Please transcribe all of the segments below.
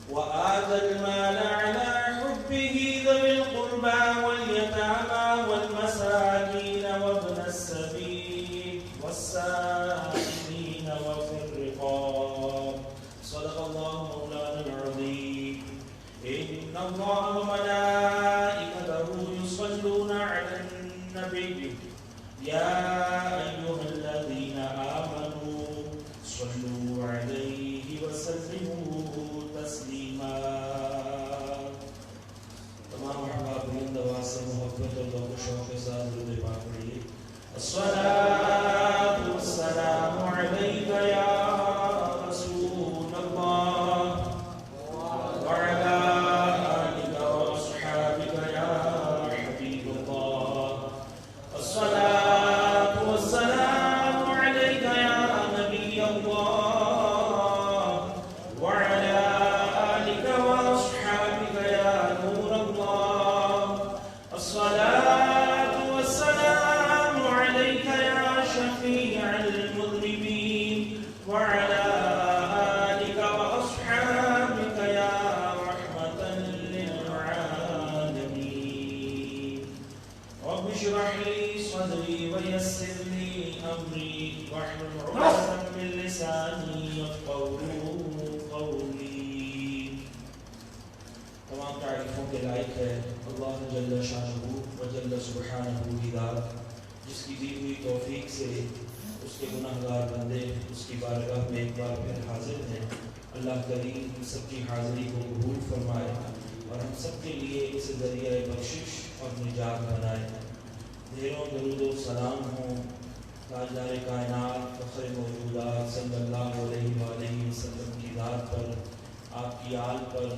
وآتى المال على حبه ذوي القربى واليتامى والمساكين وابن السبيل والسائلين وفي الرقاب. صدق الله مولانا العظيم. إن الله وملائكته يصلون على النبي يا أيها الذين آمنوا صلوا عليه وسلموا تسلیما. تمام احباب بلند آواز سے محبت اور ذوق و شوق کے ساتھ درود پاک پڑھیے. الصلاۃ والسلام علیک یا رسول اللہ وعلی آلک واصحابک یا حبیب اللہ. الصلاۃ والسلام علیک یا نبی اللہ جل شانہ و جل سبحانہ کی ذات جس کی دی ہوئی توفیق سے اس کے گناہگار بندے اس کی بارگاہ میں ایک بار پھر حاضر ہیں. اللہ کریم ہم سب کی حاضری کو قبول فرمائے اور ہم سب کے لیے اسے ذریعہ بخشش اور نجات بنائے. ڈھیروں درود و سلام ہوں تاجدار کائنات فخر موجودات صلی اللہ علیہ وآلہ وسلم کی ذات پر، آپ کی آل پر،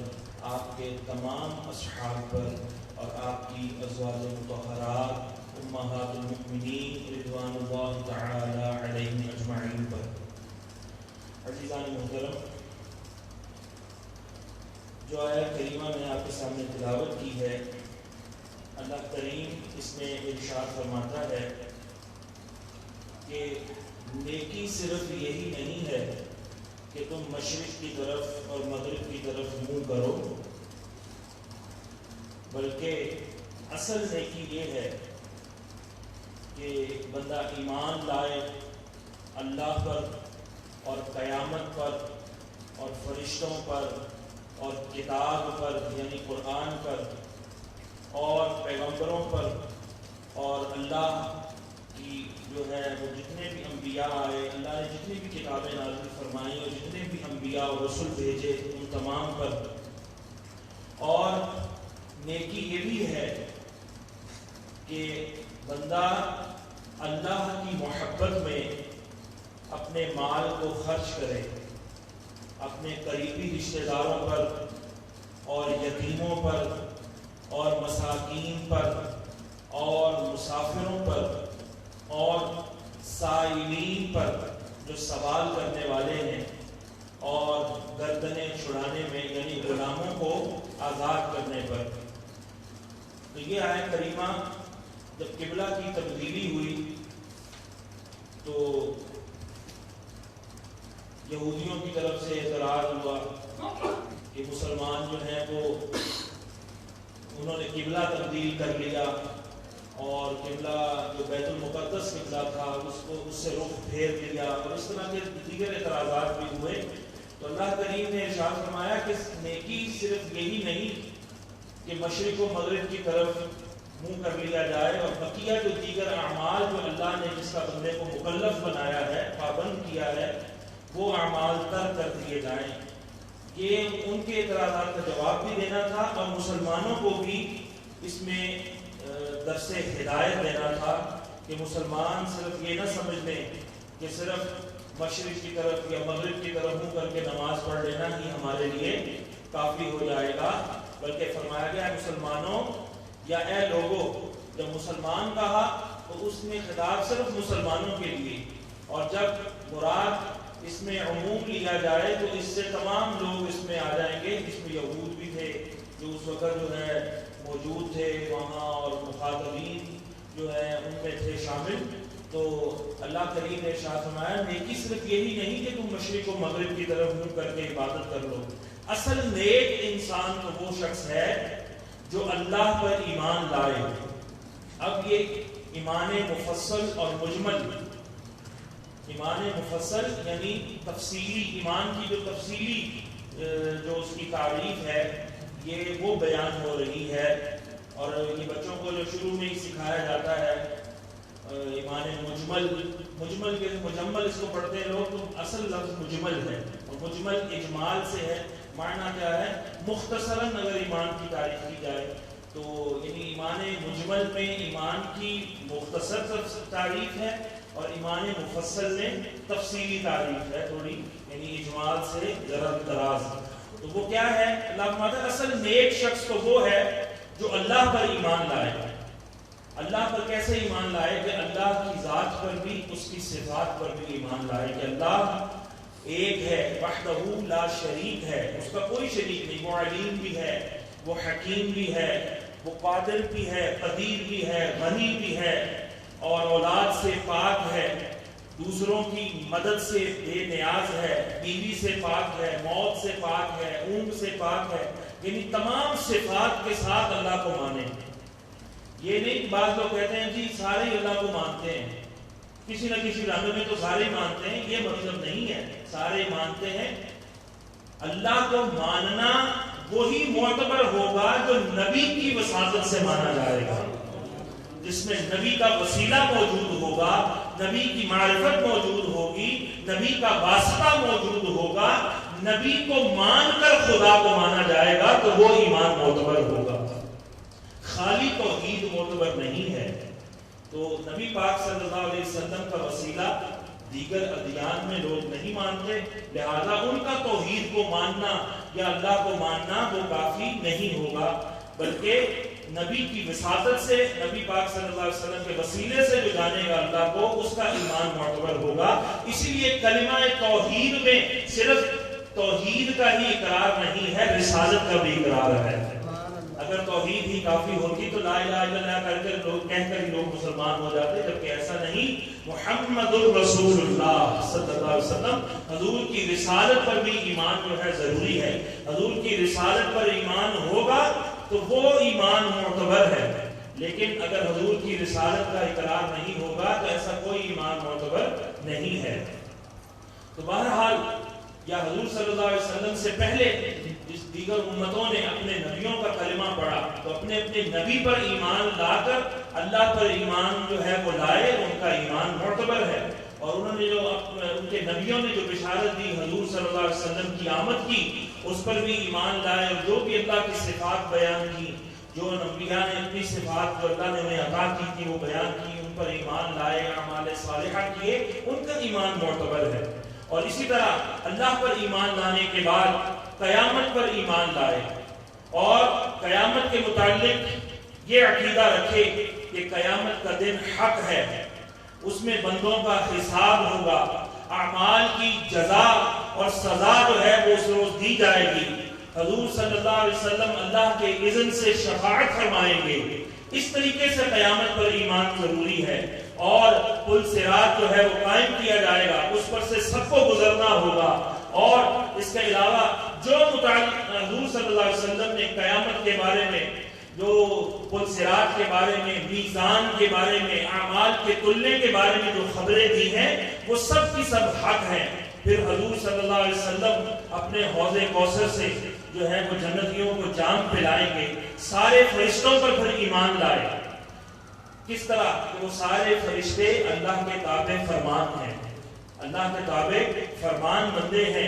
آپ کے تمام اصحاب پر اور آپ کی ازواج مطہرات امہات المؤمنین رضوان اللہ تعالی علیہم اجمعین پر. عزیزان محترم، جو آیت کریمہ میں آپ کے سامنے تلاوت کی ہے، اللہ کریم اس میں ارشاد فرماتا ہے کہ نیکی صرف یہی نہیں ہے کہ تم مشرق کی طرف اور مغرب کی طرف منہ کرو، بلکہ اصل نیکی یہ ہے کہ بندہ ایمان لائے اللہ پر اور قیامت پر اور فرشتوں پر اور کتاب پر یعنی قرآن پر اور پیغمبروں پر اور اللہ کی جو ہے وہ جتنے بھی انبیاء آئے، اللہ نے جتنی بھی کتابیں نازل فرمائیں اور جتنے بھی انبیاء اور رسول بھیجے ان تمام پر. اور نیکی یہ بھی ہے کہ بندہ اللہ کی محبت میں اپنے مال کو خرچ کرے، اپنے قریبی رشتہ داروں پر اور یتیموں پر اور مساکین پر اور مسافروں پر اور سائلین پر جو سوال کرنے والے ہیں اور گردنیں چھڑانے میں یعنی غلاموں کو آزاد کرنے پر. تو یہ آیت کریمہ جب قبلہ کی تبدیلی ہوئی تو یہودیوں کی طرف سے اعتراض ہوا کہ مسلمان جو ہیں وہ انہوں نے قبلہ تبدیل کر لیا اور قبلہ جو بیت المقدس قبلہ تھا اس سے رخ پھیر دیا اور اس طرح کے دیگر اعتراضات بھی ہوئے. تو اللہ کریم نے ارشاد فرمایا کہ نیکی صرف یہی نہیں کہ مشرق و مغرب کی طرف منہ کر لیا جائے اور بقیہ جو دیگر اعمال جو اللہ نے جس کا بندے کو مکلف بنایا ہے، پابند کیا ہے، وہ اعمال ترک کر دیے جائیں. یہ ان کے اعتراضات کا جواب بھی دینا تھا اور مسلمانوں کو بھی اس میں درس ہدایت دینا تھا کہ مسلمان صرف یہ نہ سمجھ لیں کہ صرف مشرق کی طرف یا مغرب کی طرف منہ کر کے نماز پڑھ لینا ہی ہمارے لیے کافی ہو جائے گا، بلکہ فرمایا گیا مسلمانوں یا اے لوگوں. جب مسلمان کہا تو اس میں خطاب صرف مسلمانوں کے لیے، اور جب مراد اس میں عموم لیا جائے تو اس سے تمام لوگ اس میں آ جائیں گے. اس میں یہود بھی تھے جو اس وقت جو ہے موجود تھے وہاں اور مخاطبین جو ہے ان میں تھے شامل. تو اللہ کریم نے ارشاد فرمایا نیکی صرف یہی نہیں کہ تم مشرق و مغرب کی طرف منہ کر کے عبادت کر لو، اصل نیک انسان تو وہ شخص ہے جو اللہ پر ایمان لائے. اب یہ ایمان مفصل اور مجمل، ایمان مفصل یعنی تفصیلی، ایمان کی جو تفصیلی جو اس کی تعریف ہے یہ وہ بیان ہو رہی ہے. اور یہ بچوں کو جو شروع میں ہی سکھایا جاتا ہے ایمان مجمل، مجمل کے مجمل اس کو پڑھتے ہیں لوگ، تو اصل لفظ مجمل ہے، اور مجمل اجمال سے ہے. معنی کیا ہے؟ مختصراً اگر ایمان کی تعریف کی جائے تو یعنی ایمان مجمل میں ایمان کی مختصر تعریف ہے، اور ایمان مفصل میں تفصیلی تعریف ہے تھوڑی، یعنی اجمال سے ذرا دراز. تو وہ کیا ہے؟ اللہ فرماتا ہے اصل نیک شخص تو وہ ہے جو اللہ پر ایمان لائے. اللہ پر کیسے ایمان لائے؟ کہ اللہ کی ذات پر بھی، اس کی صفات پر بھی ایمان لائے کہ اللہ ایک ہے، وحدہ لا شریک ہے، اس کا کوئی شریک نہیں. وہ علیم بھی ہے، وہ حکیم بھی ہے، وہ قادر بھی ہے، قدیر بھی ہے، غنی بھی ہے، اور اولاد سے پاک ہے، دوسروں کی مدد سے بے نیاز ہے، بیوی سے پاک ہے، موت سے پاک ہے، اونگ سے پاک ہے. یعنی تمام صفات کے ساتھ اللہ کو مانے. یہ نہیں بعض لوگ کہتے ہیں جی سارے اللہ کو مانتے ہیں، کسی نہ کسی رنگ میں تو سارے مانتے ہیں، یہ مطلب نہیں ہے. سارے مانتے ہیں. اللہ کو ماننا وہی معتبر ہوگا جو نبی کی وساطت سے مانا جائے گا، جس میں نبی کا وسیلہ موجود ہوگا، نبی کی معرفت موجود ہوگی، نبی کا واسطہ موجود ہوگا. نبی کو مان کر خدا کو مانا جائے گا تو وہ ایمان معتبر ہوگا. خالی توحید معتبر نہیں ہے. تو نبی پاک صلی اللہ علیہ وسلم کا وسیلہ دیگر ادیان میں لوگ نہیں مانتے، لہذا ان کا توحید کو ماننا یا اللہ کو ماننا وہ کافی نہیں ہوگا، بلکہ نبی کی وساطت سے، نبی پاک صلی اللہ علیہ وسلم کے وسیلے سے جو جانے گا اللہ کو، اس کا ایمان معتبر ہوگا. اسی لیے کلمہ توحید میں صرف توحید کا ہی اقرار نہیں ہے، رسالت کا بھی اقرار ہے. اگر توحید ہی کافی ہوتی تو لا الہ الا اللہ کہہ کر ہی لوگ مسلمان ہو جاتے، جبکہ ایسا نہیں. محمد الرسول اللہ صلی اللہ علیہ وسلم، حضور کی رسالت پر بھی ایمان جو ہے ضروری ہے. حضور کی رسالت پر ایمان ہوگا تو وہ ایمان معتبر ہے، لیکن اگر حضور کی رسالت کا اقرار نہیں ہوگا تو ایسا کوئی ایمان معتبر نہیں ہے. تو بہرحال یا حضور صلی اللہ علیہ وسلم سے پہلے جس دیگر امتوں نے اپنے نبیوں کا کلمہ پڑھا تو اپنے اپنے نبی پر ایمان لا کر اللہ پر ایمان جو ہے وہ لائے، ان کا ایمان معتبر ہے. اور انہوں نے جو ان کے نبیوں نے جو بشارت دی حضور صلی اللہ علیہ وسلم کی آمد کی، اس پر بھی ایمان لائے، اور جو بھی اللہ کی صفات بیان کی، جو انبیاء نے اپنی صفات جو اللہ نے انہیں عطا کی تھی وہ بیان کی، ان پر ایمان لائے، اعمال صالحہ کیے، ان کا ایمان معتبر ہے. اور اسی طرح اللہ پر ایمان لانے کے بعد قیامت پر ایمان لائے، اور قیامت کے متعلق یہ عقیدہ رکھے کہ قیامت کا دن حق ہے، اس میں بندوں کا حساب ہوگا، اعمال کی جزا اور سزا جو ہے وہ اس روز دی جائے گی. حضور صلی اللہ علیہ وسلم اللہ کے اذن سے شفاعت فرمائیں گے. اس طریقے سے قیامت پر ایمان ضروری ہے. اور پل صراط جو ہے وہ قائم کیا جائے گا، اس پر سے سب کو گزرنا ہوگا. اور اس کے علاوہ جو متعلق حضور صلی اللہ علیہ وسلم نے قیامت کے بارے میں، جو پل صراط کے بارے میں، میزان کے بارے میں، اعمال کے تلنے کے بارے میں جو خبریں دی ہیں وہ سب کی سب حق ہیں. پھر حضور صلی اللہ علیہ وسلم اپنے حوض کوثر سے جو ہے وہ جنتیوں کو جام پلائیں گے. سارے فرشتوں پر پھر ایمان لائے. کس طرح کہ وہ سارے فرشتے اللہ کے تابع فرمان ہیں، اللہ کے تابع فرمان بندے ہیں،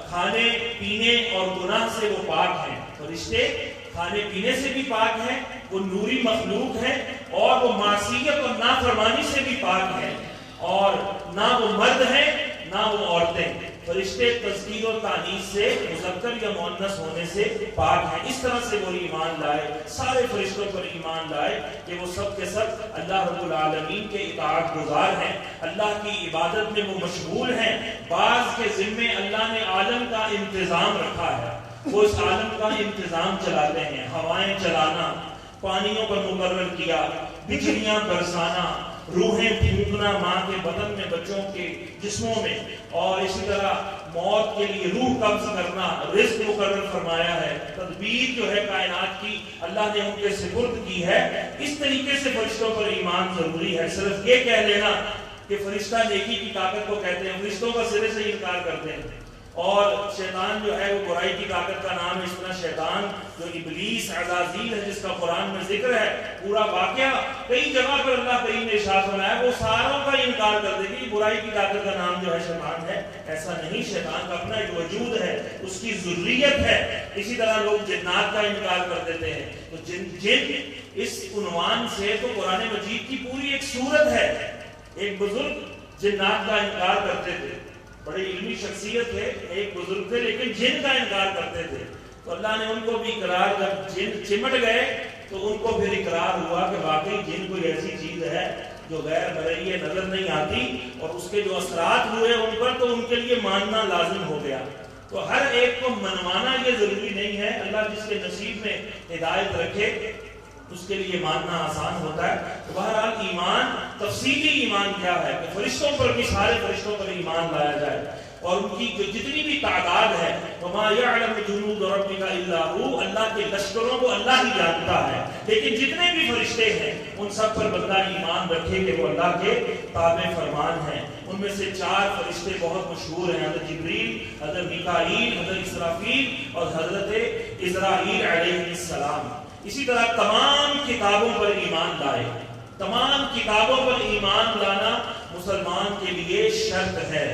کھانے پینے اور گناہ سے وہ پاک ہیں. فرشتے کھانے پینے سے بھی پاک ہیں، وہ نوری مخلوق ہیں، اور وہ معصیت اور نافرمانی سے بھی پاک ہیں، اور نہ وہ مرد ہیں نہ وہ عورتیں. فرشتے تذکیر و تانیث سے، مذکر یا مؤنث ہونے سے پاک ہیں. اس طرح سے وہ ایمان لائے، سارے فرشتوں پر ایمان لائے کہ وہ سب کے سب اللہ رب العالمین کے اطاعت گزار ہیں، اللہ کی عبادت میں وہ مشغول ہیں. بعض کے ذمے اللہ نے عالم کا انتظام رکھا ہے، وہ اس عالم کا انتظام چلاتے ہیں. ہوائیں چلانا، پانیوں پر مقرر کیا، بجلیاں برسانا، روحیں پھونکنا ماں کے بدن میں بچوں کے جسموں میں، اور اسی طرح موت کے لیے روح قبض کرنا، رزق مقرر فرمایا ہے، تدبیر جو ہے کائنات کی اللہ نے ان کے سپرد کی ہے، اس طریقے سے فرشتوں پر ایمان ضروری ہے۔ صرف یہ کہہ لینا کہ فرشتہ نیکی کی طاقت کو کہتے ہیں، فرشتوں کا سرے سے انکار کرتے ہیں، اور شیطان جو ہے وہ برائی کی طاقت کا نام ہے۔ اس طرح شیطان جو ابلیس عزازیل ہے جس کا قرآن میں ذکر ہے، پورا واقعہ کئی جگہ پر اللہ کریم نے ارشاد فرمایا، وہ ساروں کا انکار کر دے گی، برائی کی طاقت کا نام جو ہے شیطان ہے۔ ایسا نہیں، شیطان کا اپنا ایک وجود ہے، اس کی ذریت ہے۔ اسی طرح لوگ جنات کا انکار کر دیتے ہیں، تو جن اس عنوان سے تو قرآن مجید کی پوری ایک صورت ہے۔ ایک بزرگ جنات کا انکار کرتے تھے، بڑی علمی شخصیت تھے، ایک بزرگ تھے، لیکن جن کا انکار کرتے تھے، تو اللہ نے ان کو بھی اقرار، جب جن چمٹ گئے تو ان کو پھر اقرار ہوا کہ واقعی جن کوئی ایسی چیز ہے جو غیر مرئی نظر نہیں آتی، اور اس کے جو اثرات ہوئے ان پر تو ان کے لیے ماننا لازم ہو گیا۔ تو ہر ایک کو منوانا یہ ضروری نہیں ہے، اللہ جس کے نصیب میں ہدایت رکھے اس کے لیے ماننا آسان ہوتا ہے۔ تو بہرحال ایمان، تفصیلی ایمان کیا ہے کہ فرشتوں پر بھی، سارے فرشتوں پر ایمان لایا جائے، اور ان کی جو جتنی بھی تعداد ہے، وَمَا يَعْلَمُ جُنُودَ رَبِّكَ إِلَّا هُوَ، اللہ کے لشکروں کو اللہ ہی جانتا ہے، لیکن جتنے بھی فرشتے ہیں ان سب پر بندہ ایمان رکھے کہ وہ اللہ کے تابع فرمان ہیں۔ ان میں سے 4 فرشتے بہت مشہور ہیں، حضرت جبریل، حضرت میکائیل، حضرت اسرافیل اور حضرت عزرائیل علیہ السلام۔ اسی طرح تمام کتابوں پر ایمان لائے، تمام کتابوں پر ایمان لانا مسلمان کے لیے شرط ہے۔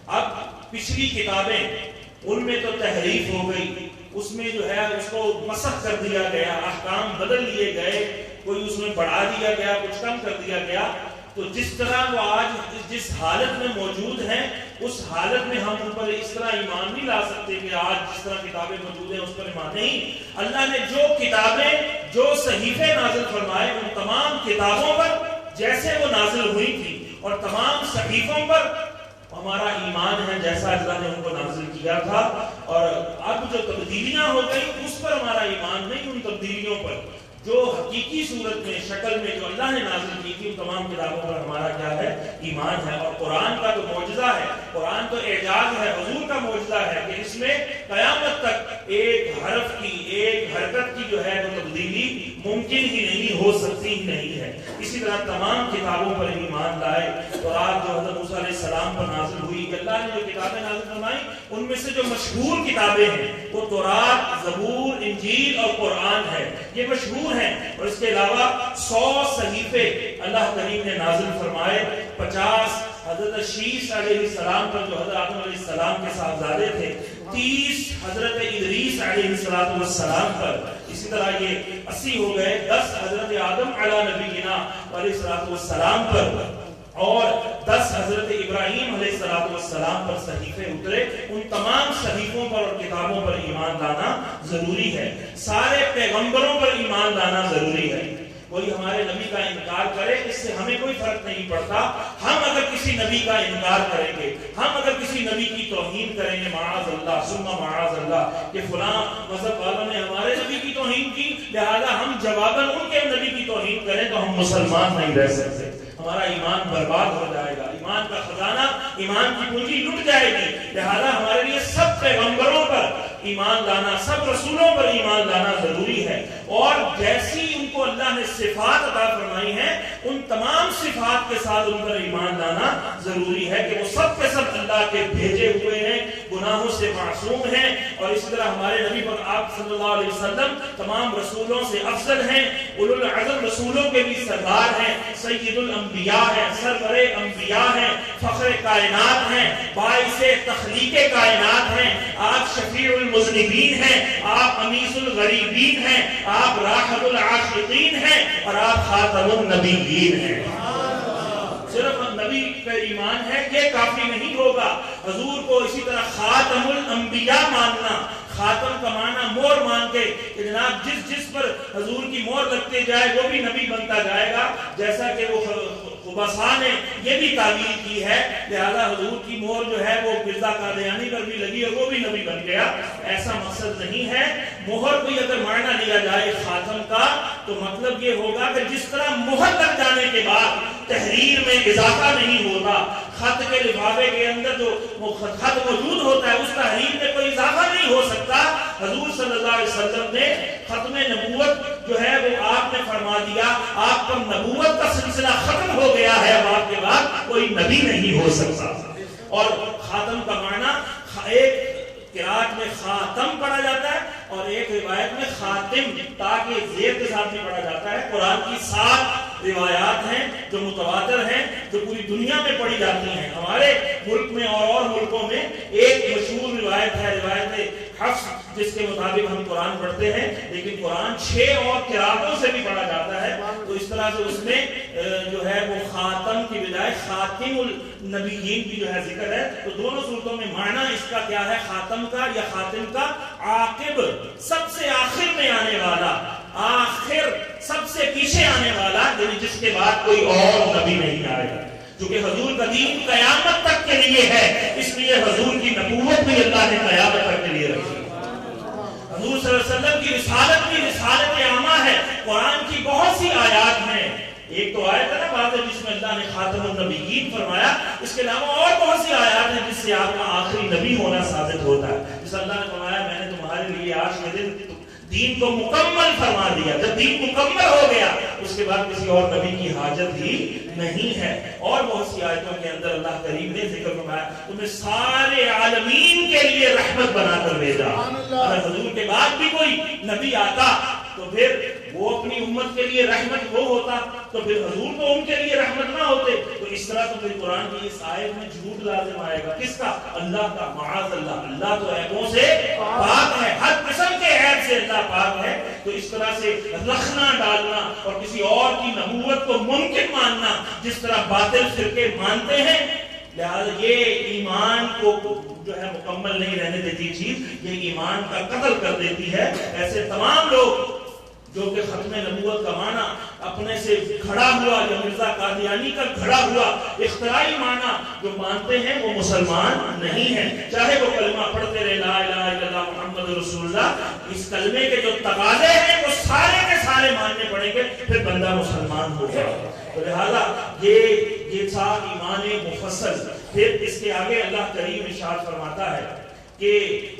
اب پچھلی کتابیں ان میں تو تحریف ہو گئی، اس میں جو ہے اس کو مسخ کر دیا گیا، احکام بدل لیے گئے، کوئی اس میں بڑھا دیا گیا، کچھ کم کر دیا گیا۔ تو جس طرح وہ آج جس حالت میں موجود ہیں اس حالت میں ہم ان پر اس طرح ایمان نہیں لا سکتے کہ آج جس طرح کتابیں موجود ہیں اس پر ایمان نہیں۔ اللہ نے جو کتابیں، جو صحیفے نازل فرمائے ان تمام کتابوں پر جیسے وہ نازل ہوئی تھی، اور تمام صحیفوں پر ہمارا ایمان ہے جیسا اللہ نے ان کو نازل کیا تھا۔ اور اب جو تبدیلیاں ہو گئی اس پر ہمارا ایمان نہیں، ان تبدیلیوں پر جو حقیقی صورت میں، شکل میں جو اللہ نے نازل کی تھی ان تمام کتابوں پر ہمارا کیا ہے؟ ایمان ہے۔ اور قرآن کا جو معجزہ ہے، قرآن تو اعجاز ہے، حضور کا معجزہ ہے کہ اس میں قیامت تک ایک حرف کی، ایک حرکت کی جو ہے وہ تبدیلی ممکن ہی نہیں، ہو سکتی ہی نہیں ہے۔ اسی طرح تمام کتابوں پر ایمان لائے۔ تورات جو حضرت موسیٰ علیہ السلام پر نازل ہوئی، کہ اللہ نے جو کتابیں نازل فرمائی ان میں سے جو مشہور کتابیں ہیں وہ تورات، زبور، انجیل اور قرآن ہے، یہ مشہور ہیں۔ اور اس کے علاوہ 100 صحیفے اللہ کریم نے نازل فرمائے، 50 حضرت شیس علیہ السلام پر جو حضرت آدم علیہ السلام کے صاحبزادے تھے، 30 حضرت ادریس علیہ السلام پر، اسی طرح یہ 80 ہو گئے، 10 حضرت آدم علی نبینا علیہ السلام پر، اور 10 حضرت ابراہیم علیہ السلام پر صحیفے اترے۔ ان تمام صحیفوں پر اور کتابوں پر ایمان لانا ضروری ہے۔ سارے پیغمبروں پر ایمان لانا ضروری ہے۔ کوئی ہمارے نبی کا انکار کرے اس سے ہمیں کوئی فرق نہیں پڑتا۔ ہم اگر کسی نبی کا انکار کریں گے، ہم اگر کسی نبی کی توہین کریں گے، معاذ اللہ ثم معاذ اللہ، کہ فلاں مذہب والوں نے ہمارے نبی کی توہین کی لہذا ہم جواباً ان کے نبی کی توہین کریں تو ہم مسلمان نہیں رہ سکتے، ہمارا ایمان برباد ہو جائے گا، ایمان کا خزانہ، ایمان کی پونجی لٹ جائے گی۔ لہذا ہمارے لیے سب پیغمبروں پر ایمان لانا، سب رسولوں پر ایمان لانا ضروری ہے۔ اور جیسی ان کو اللہ نے صفات عطا فرمائی ہیں ان تمام صفات کے ساتھ ان پر ایمان لانا ضروری ہے کہ وہ سب کے سب اللہ کے بھیجے ہوئے ہیں، گناہوں سے معصوم ہیں۔ اور اس طرح ہمارے نبی پر آپ صلی اللہ علیہ وسلم تمام رسولوں سے افضل ہیں، اولو العزم رسولوں کے بھی سردار ہیں، سید الانبیاء ہیں، سرور انبیاء ہیں، فخر کائنات ہیں، باعث تخلیق کائنات ہیں، آپ شفیع المذنبین ہیں، آپ انیس الغریبین ہیں، آپ راحت العاشقین ہیں، اور آپ خاتم النبیین ہیں۔ صرف نبی کا ایمان ہے یہ کافی نہیں ہوگا، حضور کو اسی طرح خاتم الانبیاء ماننا، خاتم کا معنی مور مان کے کہ جناب جس پر حضور کی مور لگتے جائے وہ بھی نبی بنتا جائے گا، جیسا کہ وہ خبثاء نے یہ بھی تعبیر کی ہے، لہذا حضور کی مور جو ہے وہ مرزا قادیانی پر بھی لگی اور وہ بھی نبی بن گیا، ایسا مقصد نہیں ہے۔ مہر کوئی اگر معنی لیا جائے خاتم کا تو مطلب یہ ہوگا کہ جس طرح مہر لگ جانے کے بعد تحریر میں اضافہ نہیں ہوتا، خط کے لفافے کے اندر جو خط موجود ہوتا ہے اس تحریر میں کوئی اضافہ نہیں ہو سکتا. حضور صلی اللہ علیہ وسلم نے ختم نبوت جو ہے وہ آپ نے فرما دیا, آپ کا نبوت کا سلسلہ ختم ہو گیا ہے, اب آپ کے بعد کوئی نبی نہیں ہو سکتا. اور خاتم کا معنی ایک قرات میں خاتم پڑھا جاتا ہے اور ایک روایت میں خاتم تاکہ زیر کے ساتھ بھی پڑھا جاتا ہے. قرآن کی 7 روایات ہیں جو متواتر ہیں, جو پوری دنیا میں پڑھی جاتی ہیں. ہمارے ملک میں اور ملکوں میں ایک مشہور روایت ہے, روایت حفص, جس کے مطابق ہم قرآن پڑھتے ہیں, لیکن قرآن 6 اور قراتوں سے بھی پڑھا جاتا ہے. تو اس طرح سے اس میں جو ہے وہ خاتم کی بجائے خاتم النبیین بھی جو ہے ذکر ہے. تو دونوں صورتوں میں معنی اس کا کیا ہے, خاتم کا یا خاتم کا, عاقب سب سے آخر میں آنے والا, آخر سب سے پیچھے آنے والا, یعنی جس کے بعد کوئی اور نبی نہیں آئے گا. کیونکہ حضور کا دین قیامت تک کے لیے ہے, اس لیے حضور کی نبوت بھی اللہ نے قیامت تک کے لیے رکھی. حضور صلی اللہ علیہ وسلم کی رسالت بھی رسالت عامہ ہے. قرآن کی بہت سی آیات ہیں, ایک تو آیت ہے نا بات ہے جس میں اللہ نے خاتم النبیین فرمایا, اس کے علاوہ اور بہت سی آیات ہیں جس سے آپ کا آخری نبی ہونا ثابت ہوتا ہے. جس اللہ نے فرمایا میں نے تمہارے لیے آج کے دن دین کو مکمل فرما دیا. جب دین مکمل ہو گیا اس کے بعد کسی اور نبی کی حاجت ہی نہیں ہے. اور بہت سی آیتوں کے اندر اللہ کریم نے ذکر فرمایا تمہیں سارے عالمین کے لیے رحمت بنا کر بھیجا. اگر حضور کے بعد بھی کوئی نبی آتا تو پھر وہ اپنی امت کے لیے رحمت وہ ہوتا, تو پھر حضور تو ان کے لیے رحمت نہ ہوتے. تو اس طرح تو پھر قرآن کی اس آیت میں جھوٹ لازم آئے گا. کس کا؟ اللہ کا. معاذ اللہ, اللہ تو عیبوں سے پاک ہے, ہر قسم کے عیب سے اللہ پاک ہے. تو اس طرح سے رکھنا ڈالنا اور کسی اور کی نبوت کو ممکن ماننا جس طرح باطل فرقے مانتے ہیں, لہذا یہ ایمان کو جو ہے مکمل نہیں رہنے دیتی چیز, یہ ایمان کا قتل کر دیتی ہے. ایسے تمام لوگ جو کہ ختم نبوت کا معنی اپنے سے کھڑا ہوا یا مرزا قادیانی کا کھڑا ہوا اختراعی معنی جو مانتے ہیں وہ مسلمان نہیں ہیں. چاہے وہ کلمہ پڑھتے رہے لا الہ الا اللہ محمد رسول اللہ, اس کلمے کے جو تقاضے ہیں وہ سارے کے سارے ماننے پڑیں گے, پھر بندہ مسلمان ہوگا. تو لہذا یہ تھا ایمان مفصل. پھر اس کے آگے اللہ کریم ارشاد فرماتا ہے کہ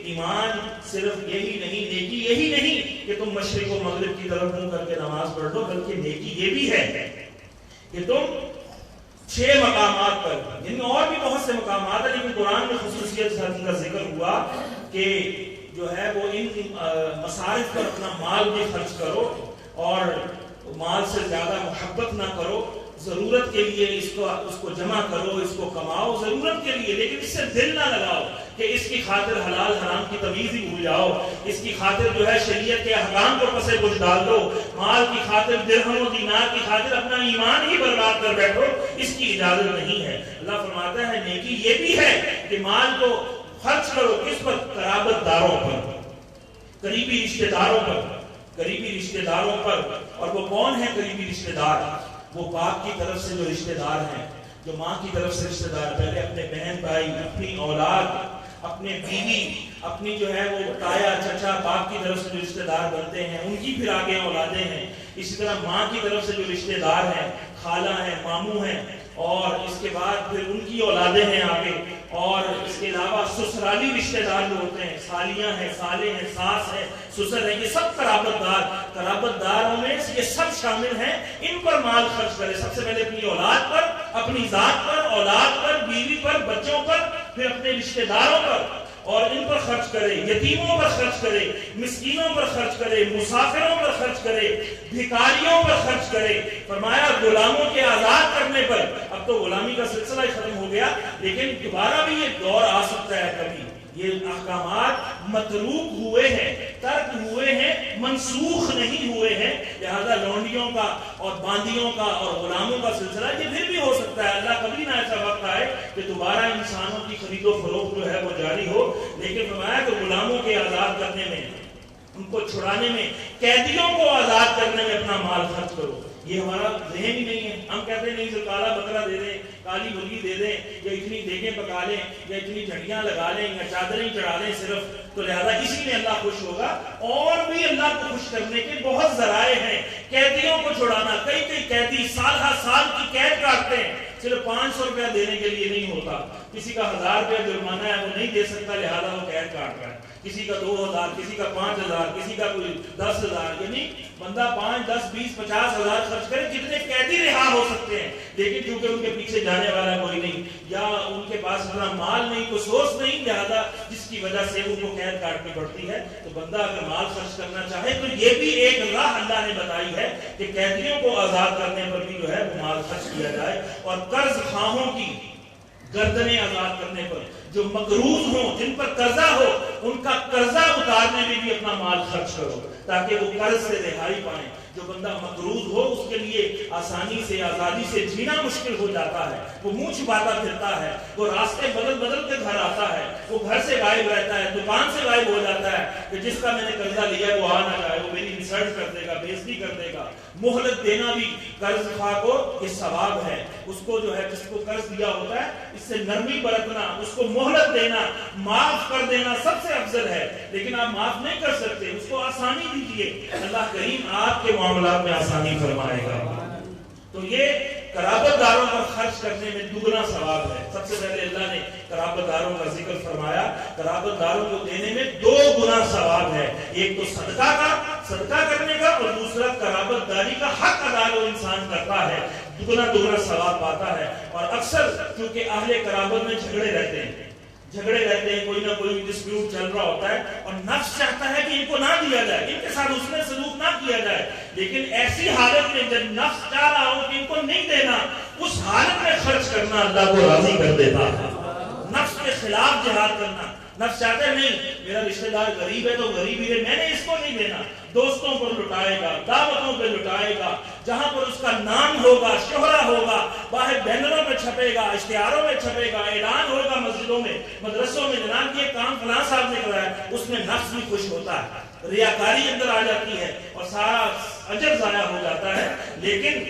ایمان صرف یہی نہیں, نیکی یہی نہیں کہ تم مشرق و مغرب کی طرف منہ کر کے نماز پڑھ لو, بلکہ نیکی یہ بھی ہے کہ تم 6 مقامات پر, جن میں اور بھی بہت سے مقامات ہیں لیکن قرآن میں خصوصیت کا ذکر ہوا کہ جو ہے وہ ان مصارف پر اپنا مال بھی خرچ کرو اور مال سے زیادہ محبت نہ کرو. ضرورت کے لیے اس کو جمع کرو, اس کو کماؤ ضرورت کے لیے, لیکن اس سے دل نہ لگاؤ کہ اس کی خاطر حلال حرام کی تمیز ہی بھول جاؤ, اس کی خاطر جو ہے شریعت کے احکام کو پسے پش ڈال دو, مال کی خاطر درہم و دینار کی خاطر اپنا ایمان ہی برباد کر بیٹھو, اس کی اجازت نہیں ہے. اللہ فرماتا ہے نیکی یہ بھی ہے کہ مال کو خرچ کرو کس پر؟ قرابت داروں پر, قریبی رشتہ داروں پر, قریبی رشتہ داروں پر. اور وہ کون ہیں قریبی رشتہ دار؟ وہ باپ کی طرف سے جو رشتہ دار ہیں, جو ماں کی طرف سے رشتہ دار, پہلے اپنے بہن بھائی, اپنی اولاد, اپنے بیوی, اپنی جو ہے وہ تایا چچا باپ کی طرف سے جو رشتہ دار بنتے ہیں ان کی پھر آگے اولادیں ہیں. اسی طرح ماں کی طرف سے جو رشتہ دار ہیں, خالہ ہیں, ماموں ہیں, اور اس کے بعد پھر ان کی اولادیں ہیں آگے. اور اس کے علاوہ سسرالی رشتہ دار جو ہوتے ہیں, سالیاں ہیں, سالے ہیں, ساس ہیں, سسر ہیں, یہ سب قرابت دار. قرابت داروں میں یہ سب شامل ہیں. ان پر مال خرچ کرے, سب سے پہلے اپنی اولاد پر, اپنی ذات پر, اولاد پر, بیوی پر, بچوں پر, پھر اپنے رشتہ داروں پر, اور ان پر خرچ کرے, یتیموں پر خرچ کرے, مسکینوں پر خرچ کرے, مسافروں پر خرچ کرے, بھکاریوں پر خرچ کرے. فرمایا غلاموں کے آزاد کرنے پر. اب تو غلامی کا سلسلہ ہی ختم ہو گیا, لیکن دوبارہ بھی یہ دور آ سکتا ہے کبھی. یہ احکامات متروک ہوئے ہیں, ترک ہوئے ہیں, منسوخ نہیں ہوئے ہیں. لہذا لونڈیوں کا اور باندیوں کا اور غلاموں کا سلسلہ یہ پھر بھی ہو سکتا ہے. اللہ کبھی نہ ایسا وقت آئے کہ دوبارہ انسانوں کی خرید و فروخت جو ہے وہ جاری ہو. لیکن فرمایا کہ غلاموں کے آزاد کرنے میں, ان کو چھڑانے میں, قیدیوں کو آزاد کرنے میں اپنا مال خرچ کرو. یہ ہمارا ذہن ہی نہیں ہے. ہم کہتے ہیں نہیں سر کالا بکرا دے دیں, کالی مرغی دے دیں, یا اتنی دیگیں پکا لیں, یا اتنی جھڑیاں لگا لیں, یا چادریں چڑھا لیں صرف, تو لہذا اسی میں اللہ خوش ہوگا. اور بھی اللہ کو خوش کرنے کے بہت ذرائع ہیں. قیدیوں کو چھڑانا, کئی قیدی سال ہر سال کی قید کاٹتے ہیں, صرف 500 روپیہ دینے کے لیے نہیں ہوتا. کسی کا 1000 روپیہ جرمانہ ہے وہ نہیں دے سکتا لہذا وہ قید کاٹ رہا ہے. کسی کا 2000, کسی کا 5000, کسی کا کوئی 10,000. یعنی بندہ 5, 10, 20, 50,000 خرچ کرے جتنے قیدی رہا ہو سکتے ہیں, لیکن چونکہ ان کے پیچھے جانے والا کوئی نہیں یا ان کے پاس اتنا مال نہیں, کوئی سورس نہیں, لہذا جس کی وجہ سے ان کو قید کاٹنی پڑتی ہے. تو بندہ اگر مال خرچ کرنا چاہے تو یہ بھی ایک راہ اللہ نے بتائی ہے کہ قیدیوں کو آزاد کرنے پر بھی جو ہے وہ مال خرچ کیا جائے, اور قرض خواہوں کی گردنیں آزاد کرنے پر, جو مقروض ہوں, جن پر قرضہ ہو, ان کا قرضہ اتارنے میں بھی اپنا مال خرچ کرو تاکہ وہ قرض سے رہائی پائیں. جو بندہ مقروض ہو اس کے لیے آسانی سے, آزادی سے جینا مشکل ہو جاتا ہے. وہ منہ چھپاتا پھرتا ہے, وہ راستے بدل بدل کے گھر آتا ہے, وہ گھر سے غائب رہتا ہے, دکان سے غائب ہو جاتا ہے کہ جس کا میں نے قرضہ لیا وہ آ نہ جائے, وہ میری انسلٹ کر دے گا, بےزتی کر دے گا. مہلت دینا بھی قرض خواہ کو یہ ثواب ہے. اس کو جو ہے جس کو قرض دیا ہوتا ہے اس سے نرمی برتنا, اس کو مہلت دینا, معاف کر دینا سب سے افضل ہے. لیکن آپ معاف نہیں کر سکتے, اس کو آسانی دیجیے, اللہ کریم آپ کے معاملات میں آسانی فرمائے گا. تو یہ قرابت داروں پر خرچ کرنے میں دگنا ثواب ہے. سب سے پہلے اللہ نے قرابت داروں کا ذکر فرمایا. قرابت داروں کو دینے میں 2 گنا ثواب ہے. ایک تو صدقہ کرنے کا, اور دوسرا قرابت داری کا حق ادا جو انسان کرتا ہے دگنا ثواب پاتا ہے. اور اکثر کیونکہ اہل قرابت میں جھگڑے رہتے ہیں, کوئی نہ کوئی ڈسپیوٹ چل رہا ہوتا ہے, اور نفس چاہتا ہے کہ ان کو نہ دیا جائے, ان کے ساتھ حسن سلوک نہ کیا جائے. لیکن ایسی حالت میں جب نفس چاہ رہا ہو کہ ان کو نہیں دینا, اس حالت میں خرچ کرنا اللہ کو راضی کر دیتا ہے. نفس کے خلاف جہاد کرنا. نفس چاہتے ہیں نہیں میرا رشتہ دار غریب ہے تو غریب ہی ہے, میں نے اس کو نہیں دینا. دوستوں پر لٹائے گا, دعوتوں پہ لٹائے گا, جہاں پر اس کا نام ہوگا, شہرہ ہوگا, باہر بینروں میں چھپے گا, اشتہاروں میں چھپے گا, اعلان ہوگا مسجدوں میں, مدرسوں میں, جناب یہ کام فلاں صاحب نے کرایا, اس میں نفس بھی خوش ہوتا ہے, ریاکاری اندر آ جاتی ہے اور سارا اجر ضائع ہو جاتا ہے. لیکن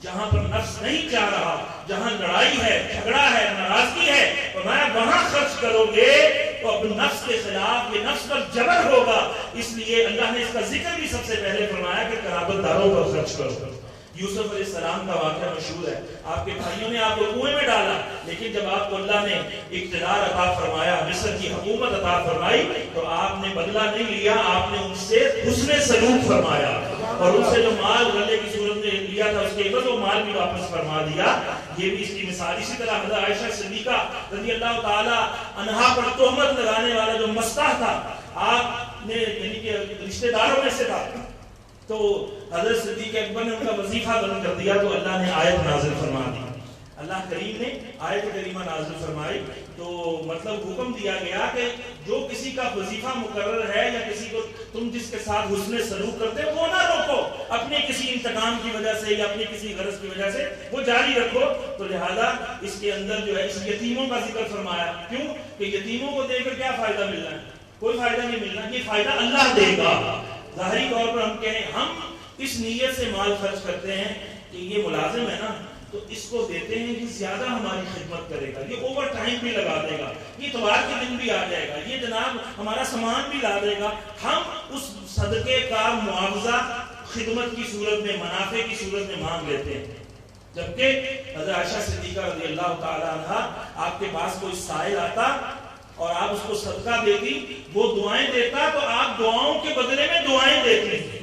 جہاں پر نفس نہیں چاہ رہا, جہاں لڑائی ہے, جھگڑا ہے, ناراضگی ہے, فرمایا وہاں خرچ کرو گے تو اپنے نفس کے خلاف یہ نفس پر جبر ہوگا. اس لیے اللہ نے اس کا ذکر بھی سب سے پہلے فرمایا کہ قرابت داروں پر خرچ کرو. یوسف علیہ السلام کا واقعہ مشہور ہے. آپ کے بھائیوں نے آپ کو کنویں میں ڈالا, لیکن جب آپ کو اللہ نے اقتدار عطا فرمایا, مصر کی حکومت عطا فرمائی, تو آپ نے بدلہ نہیں لیا, آپ نے ان سے حسن سلوک فرمایا, اور ان سے جو مال غلے کی صورت میں لیا تھا اس کے عوض وہ مال بھی واپس فرما دیا. یہ بھی اس کی مثال. اسی طرح حضرت عائشہ صدیقہ رضی اللہ تعالی عنہا پر تہمت لگانے والا جو مستح تھا, آپ نے یعنی کہ رشتہ داروں میں سے تھا, تو حضرت صدیق اکبر نے ان کا وظیفہ بند کر دیا, تو اللہ نے آیت نازل فرما دی. اللہ کریم نے آیت کریمہ نازل فرمائی, تو مطلب حکم دیا گیا کہ جو کسی کا وظیفہ مقرر ہے یا کسی کو تم جس کے ساتھ حسن سلوک کرتے ہو وہ نہ روکو, اپنے کسی انتقام کی وجہ سے یا اپنی کسی غرض کی وجہ سے وہ جاری رکھو. تو لہذا اس کے اندر جو ہے اس یتیموں کا ذکر فرمایا. کیوں کہ یتیموں کو دے کر کیا فائدہ ملنا ہے؟ کوئی فائدہ نہیں ملنا, یہ فائدہ اللہ دے گا. ظاہری طور پر ہم کہیں ہم اس نیت سے مال خرچ کرتے ہیں کہ یہ ملازم ہے نا, تو اس کو دیتے ہیں کہ زیادہ ہماری خدمت کرے گا, یہ اوور ٹائم بھی لگا دے گا, یہ اتوار کے دن بھی آ جائے گا, یہ جناب ہمارا سامان بھی لا دے گا. ہم اس صدقے کا معاوضہ خدمت کی صورت میں, منافع کی صورت میں مانگ لیتے ہیں. جبکہ حضرت عائشہ صدیقہ رضی اللہ تعالی عنہا, آپ کے پاس کوئی سائل آتا اور آپ اس کو صدقہ دیتی, وہ دعائیں دیتا تو آپ دعاؤں کے بدلے میں دعائیں دیتی.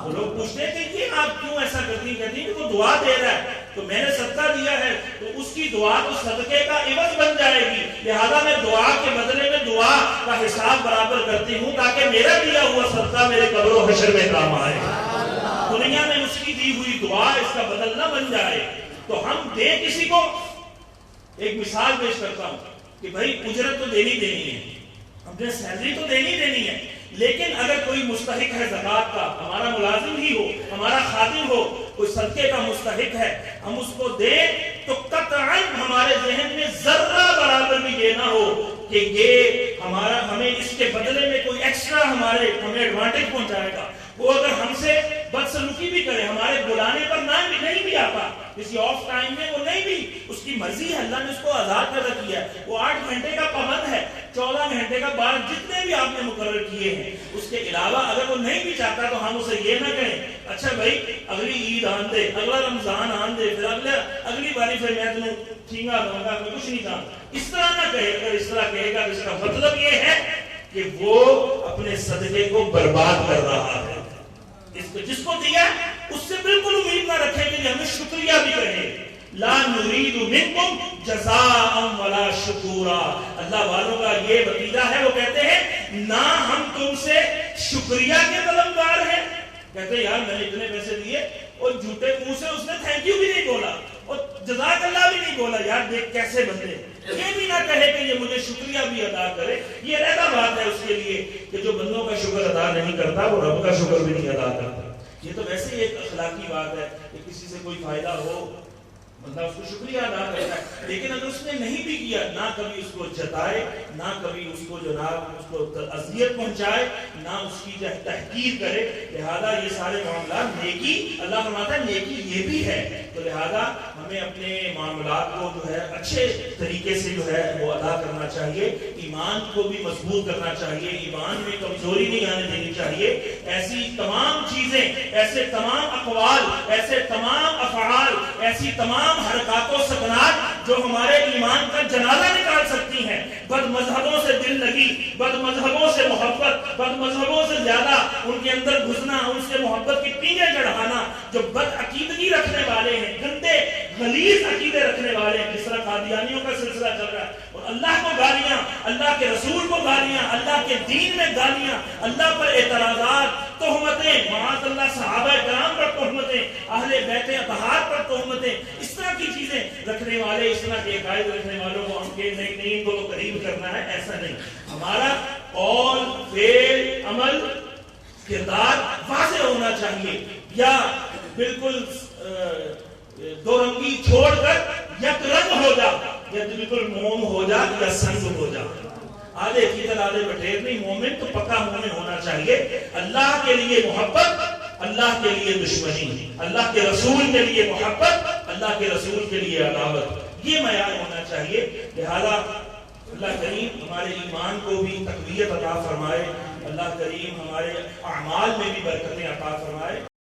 وہ لوگ پوچھتے ہیں کہ یہ آپ کیوں ایسا کرتی, کہتی کہ وہ دعا دے رہا ہے تو میں نے صدقہ دیا ہے, تو اس کی دعا تو صدقے کا عوض بن جائے گی, لہذا میں دعا کے بدلے میں دعا کا حساب برابر کرتی ہوں تاکہ میرا دیا ہوا صدقہ میرے قبر و حشر میں کام آئے. دنیا میں اس کی دی ہوئی دعا اس کا بدل نہ بن جائے. تو ہم دیں کسی کو, ایک مثال پیش کرتا ہوں کہ بھائی اجرت تو دینی ہے, ہم نے سیلری تو دینی ہے, لیکن اگر کوئی مستحق ہے زکات کا, ہمارا ملازم ہی ہو, ہمارا خادم ہو, کوئی صدقے کا مستحق ہے, ہم اس کو دیں تو قطعاً ہمارے ذہن میں ذرہ برابر بھی یہ نہ ہو کہ یہ ہمیں اس کے بدلے میں کوئی ایکسٹرا ہمیں ایڈوانٹیج پہنچائے گا. وہ اگر ہم سے بدسلوکی بھی کرے, ہمارے بلانے پر نہیں بھی آتا, کسی آف ٹائم میں وہ نہیں بھی, اس کی مرضی ہے, اللہ نے اس کو آزاد پیدا کیا ہے, وہ 8 گھنٹے کا پابند ہے, 14 گھنٹے کا 12 جتنے بھی آپ نے مقرر کیے ہیں, اس کے علاوہ اگر وہ نہیں بھی چاہتا تو ہم اسے یہ نہ کہیں اچھا بھائی اگلی عید آن دے, اگلا رمضان آن دے, پھر اگلی باری پھر میں تمہیں ٹھینگا دوں گا, میں کچھ نہیں جانتا, اس طرح نہ کہے. اگر اس طرح کہے گا اس کا مطلب یہ ہے کہ وہ اپنے صدقے کو برباد کر رہا ہے. جس کو دیا اس سے بالکل امید نہ رکھے کہ ہمیں شکریہ بھی کہے. لا نريد منکم جزاء ولا شکورا, اللہ والوں کا یہ عقیدہ ہے, وہ کہتے ہیں نہ ہم تم سے شکریہ کے طلبگار ہیں. کہتے ہیں یار میں نے اتنے پیسے دیے, اور جھوٹے منہ سے اس نے تھینک یو بھی نہیں بولا اور جزاک اللہ بھی نہیں بولا. یار دیکھ کیسے بندے, یہ بھی نہ کہے کہ یہ مجھے شکریہ بھی ادا کرے. یہ رہتا بات ہے اس کے لیے کہ جو بندوں کا شکر ادا نہیں کرتا وہ رب کا شکر بھی نہیں ادا کرتا. یہ تو ویسے ہی ایک اخلاقی بات ہے کہ کسی سے کوئی فائدہ ہو بندہ اس کو شکریہ ادا کرتا ہے, لیکن اگر اس نے نہیں بھی کیا, نہ کبھی اس کو جتائے, نہ کبھی اس کو جناب اس کو اذیت پہنچائے, نہ اس کی تحقیر کرے. لہذا یہ سارے معاملات نیکی, اللہ فرماتا ہے نیکی یہ بھی ہے. تو لہذا ہمیں اپنے معاملات کو جو ہے اچھے طریقے سے جو ہے وہ ادا کرنا چاہیے, ایمان کو بھی مضبوط کرنا چاہیے, ایمان میں کمزوری نہیں آنے دینی چاہیے. ایسی تمام چیزیں, ایسے تمام اقوال, ایسے تمام افعال, ایسی تمام حرکات و سکنات جو ہمارے ایمان کا جنازہ نکال سکتی ہیں, بد مذہبوں سے دل لگی, بد مذہبوں سے محبت, بد مذہبوں سے زیادہ ان کے اندر گھسنا, ان سے محبت کی ٹینگیں چڑھانا, جو بد عقیدگی رکھنے والے ہیں, گندے غلیظ عقیدے رکھنے والے ہیں, جس طرح قادیانیوں کا سلسلہ چل رہا ہے, اور اللہ کو گالیاں, اللہ کے رسول کو گالیاں, اللہ کے دین میں گالیاں, اللہ پر اعتراضات, تہمتیں, معاذ اللہ صحابہ کرام پر تہمتیں, اہل بیت اطہار پر تہمتیں, اس طرح کی چیزیں رکھنے والے, اس طرح کے عقائد رکھنے والوں کو ہم کہ نہیں ان کو تو قریب کرنا ہے, ایسا نہیں. ہمارا قول, فعل, عمل, کردار واضح ہونا چاہیے, یا بالکل دو رنگی چھوڑ کر یک رنگ ہو جا, یا بالکل موم ہو جا یا سنگ ہو جا. آدھے کیدر آدھے بٹیر نہیں, مومن تو پکا مومن ہونا چاہیے. اللہ کے لیے محبت, اللہ کے لیے دشمنی, اللہ کے رسول کے لیے محبت, اللہ کے رسول کے لیے عداوت, یہ معیار ہونا چاہیے. لہذا اللہ کریم ہمارے ایمان کو بھی تقویت عطا فرمائے, اللہ کریم ہمارے اعمال میں بھی برکتیں عطا فرمائے.